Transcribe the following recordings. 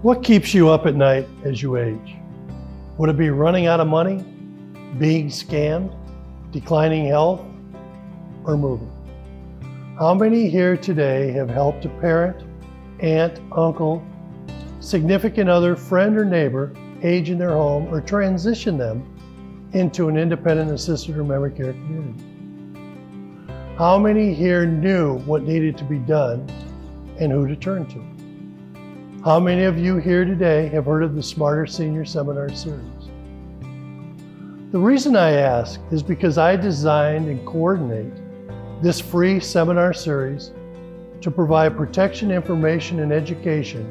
What keeps you up at night as you age? Would it be running out of money, being scammed, declining health, or moving? How many here today have helped a parent, aunt, uncle, significant other, friend, or neighbor age in their home or transition them into an independent assisted or memory care community? How many here knew what needed to be done and who to turn to? How many of you here today have heard of the Smarter Senior Seminar Series? The reason I ask is because I designed and coordinate this free seminar series to provide protection, information, and education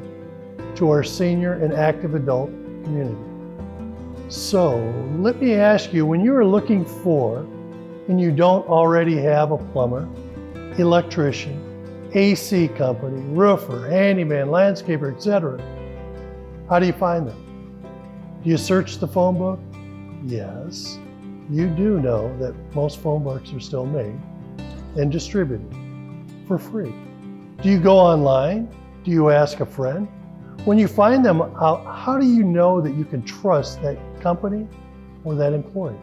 to our senior and active adult community. So let me ask you, when you are looking for, and you don't already have a plumber, electrician, AC company, roofer, handyman, landscaper, etc., how do you find them? Do you search the phone book? Yes, you do know that most phone books are still made and distributed for free. Do you go online? Do you ask a friend? When you find them out, how do you know that you can trust that company or that employee?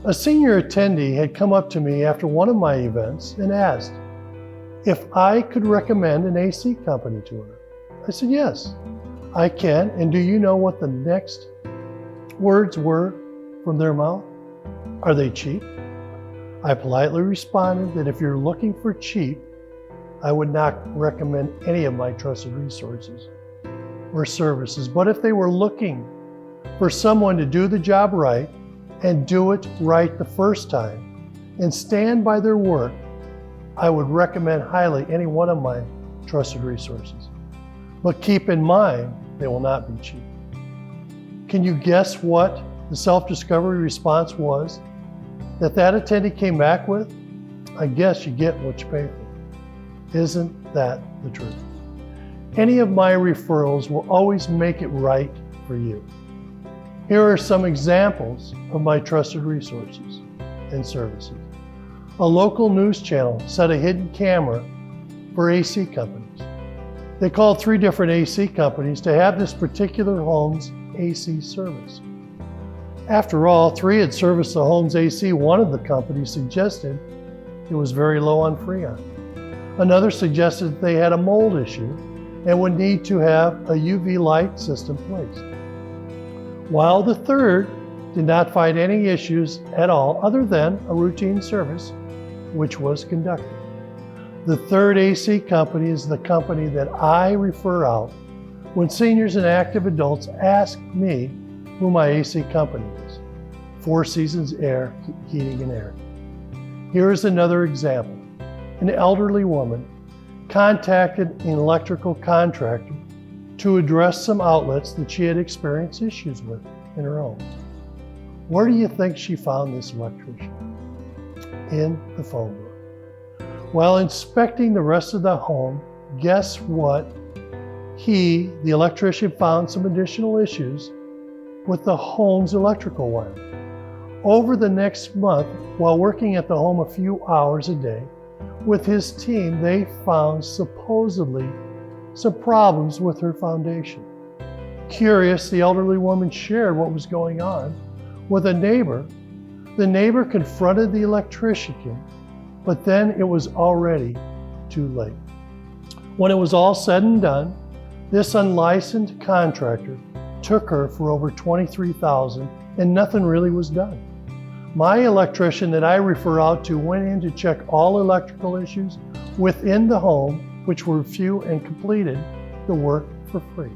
A senior attendee had come up to me after one of my events and asked if I could recommend an AC company to her. I said, yes, I can. And do you know what the next words were from their mouth? Are they cheap? I politely responded that if you're looking for cheap, I would not recommend any of my trusted resources or services. But if they were looking for someone to do the job right and do it right the first time and stand by their work, I would recommend highly any one of my trusted resources. But keep in mind, they will not be cheap. Can you guess what the self-discovery response was that attendee came back with? I guess you get what you pay for. Isn't that the truth? Any of my referrals will always make it right for you. Here are some examples of my trusted resources and services. A local news channel set a hidden camera for AC companies. They called 3 different AC companies to have this particular home's AC service. After all, 3 had serviced the home's AC. One of the companies suggested it was very low on Freon. Another suggested that they had a mold issue and would need to have a UV light system placed. While the third did not find any issues at all other than a routine service, which was conducted. The third AC company is the company that I refer out when seniors and active adults ask me who my AC company is. Four Seasons Air, Heating and Air. Here is another example. An elderly woman contacted an electrical contractor to address some outlets that she had experienced issues with in her home. Where do you think she found this electrician? In the phone book. While inspecting the rest of the home, guess what? The electrician, found some additional issues with the home's electrical wiring. Over the next month, while working at the home a few hours a day with his team, they found supposedly some problems with her foundation. Curious, the elderly woman shared what was going on with a neighbor. The neighbor confronted the electrician, but then it was already too late. When it was all said and done, this unlicensed contractor took her for over $23,000 and nothing really was done. My electrician that I refer out to went in to check all electrical issues within the home, which were few, and completed the work for free.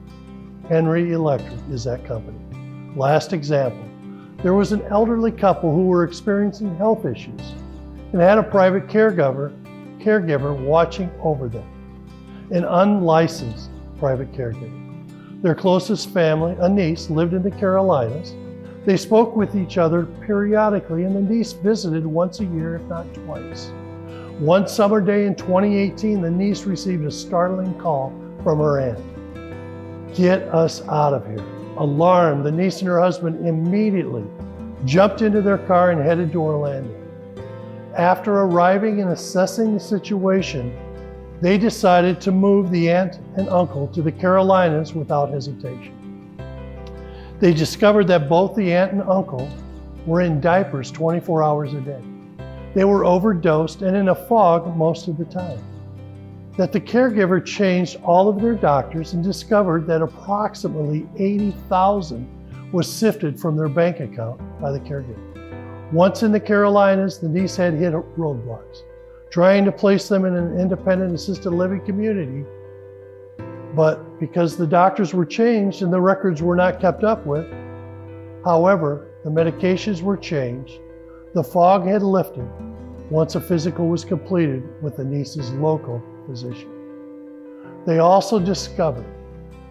Henry Electric is that company. Last example. There was an elderly couple who were experiencing health issues and had a private caregiver watching over them, an unlicensed private caregiver. Their closest family, a niece, lived in the Carolinas. They spoke with each other periodically, and the niece visited once a year, if not twice. One summer day in 2018, the niece received a startling call from her aunt. Get us out of here. Alarmed, the niece and her husband immediately jumped into their car and headed to Orlando. After arriving and assessing the situation, they decided to move the aunt and uncle to the Carolinas without hesitation. They discovered that both the aunt and uncle were in diapers 24 hours a day. They were overdosed and in a fog most of the time. That the caregiver changed all of their doctors and discovered that approximately $80,000 was sifted from their bank account by the caregiver. Once in the Carolinas, the niece had hit roadblocks, trying to place them in an independent assisted living community. But because the doctors were changed and the records were not kept up with, however, the medications were changed, the fog had lifted once a physical was completed with the niece's local physician. They also discovered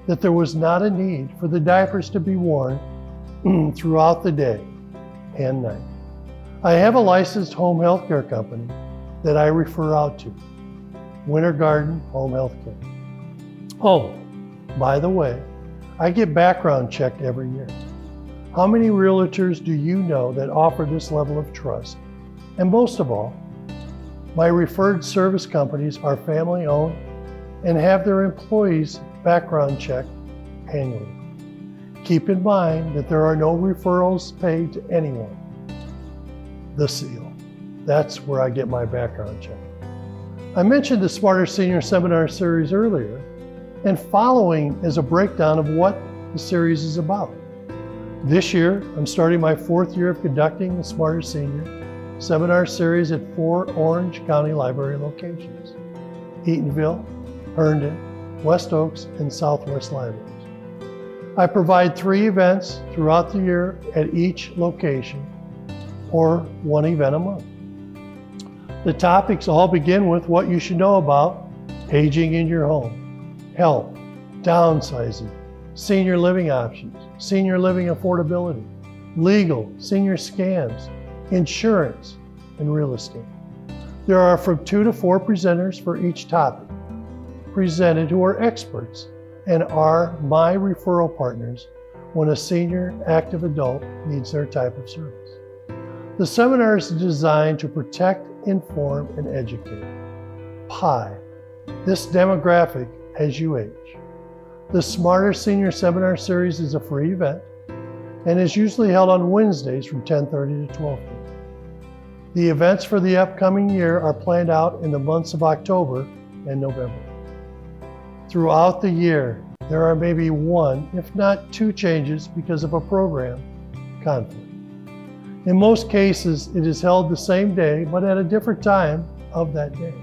that there was not a need for the diapers to be worn throughout the day and night. I have a licensed home health care company that I refer out to, Winter Garden Home Health Care. Oh, by the way, I get background checked every year. How many realtors do you know that offer this level of trust? And most of all, my referred service companies are family owned and have their employees background checked annually. Keep in mind that there are no referrals paid to anyone. The Seal. That's where I get my background check. I mentioned the Smarter Senior Seminar Series earlier, and following is a breakdown of what the series is about. This year, I'm starting my 4th year of conducting the Smarter Senior Seminar Series at 4 Orange County Library locations: Eatonville, Herndon, West Oaks, and Southwest Libraries. I provide 3 events throughout the year at each location, or 1 event a month. The topics all begin with what you should know about aging in your home, health, downsizing, senior living options, senior living affordability, legal, senior scams, insurance, and real estate. There are from 2 to 4 presenters for each topic, presented who are experts and are my referral partners when a senior active adult needs their type of service. The seminar is designed to protect, inform, and educate. PIE, this demographic as you age. The Smarter Senior Seminar Series is a free event and is usually held on Wednesdays from 10:30 to 12:30. The events for the upcoming year are planned out in the months of October and November. Throughout the year, there are maybe 1, if not 2 changes because of a program conflict. In most cases, it is held the same day, but at a different time of that day.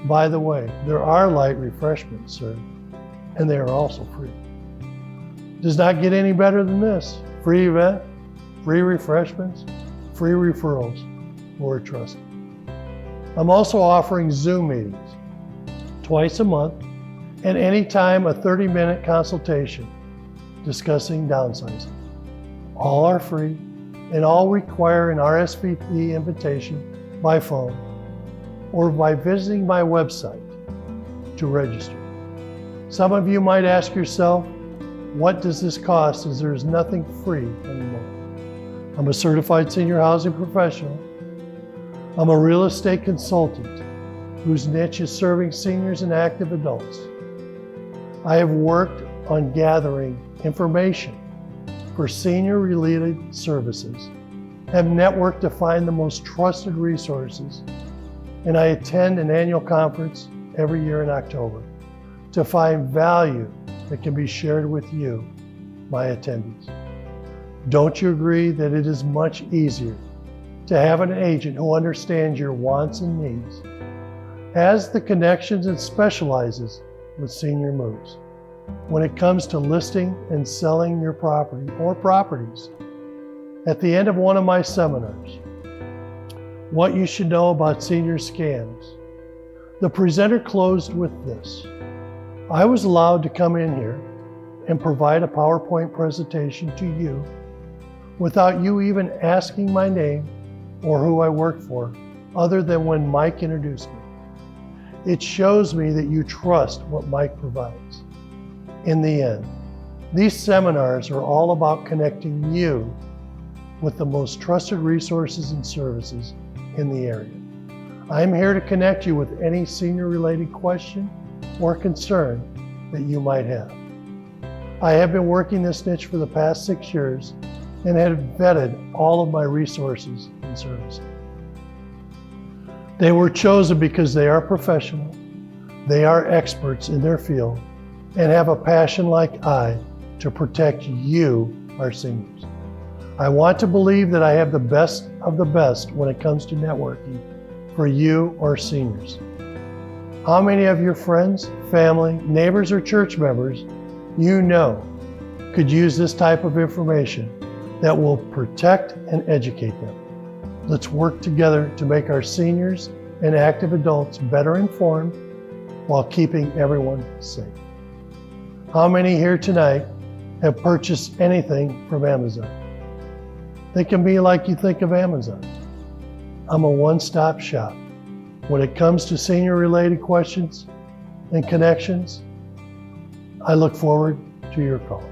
By the way, there are light refreshments served, and they are also free. Does not get any better than this. Free event, free refreshments, free referrals, or trusted. I'm also offering Zoom meetings twice a month, and anytime a 30-minute consultation discussing downsizing. All are free and all require an RSVP invitation by phone or by visiting my website to register. Some of you might ask yourself, what does this cost, as there is nothing free anymore? I'm a certified senior housing professional. I'm a real estate consultant whose niche is serving seniors and active adults. I have worked on gathering information for senior-related services, have networked to find the most trusted resources, and I attend an annual conference every year in October to find value that can be shared with you, my attendees. Don't you agree that it is much easier to have an agent who understands your wants and needs, has the connections and specializes with senior moves when it comes to listing and selling your property or properties? At the end of one of my seminars, what you should know about senior scams, the presenter closed with this: I was allowed to come in here and provide a PowerPoint presentation to you without you even asking my name or who I work for, other than when Mike introduced me. It shows me that you trust what Mike provides. In the end, these seminars are all about connecting you with the most trusted resources and services in the area. I'm here to connect you with any senior-related question or concern that you might have. I have been working this niche for the past 6 years and have vetted all of my resources and services. They were chosen because they are professional, they are experts in their field, and have a passion like I to protect you, our seniors. I want to believe that I have the best of the best when it comes to networking for you, our seniors. How many of your friends, family, neighbors, or church members you know could use this type of information that will protect and educate them? Let's work together to make our seniors and active adults better informed while keeping everyone safe. How many here tonight have purchased anything from Amazon? Think of me like you think of Amazon. I'm a one-stop shop. When it comes to senior-related questions and connections, I look forward to your call.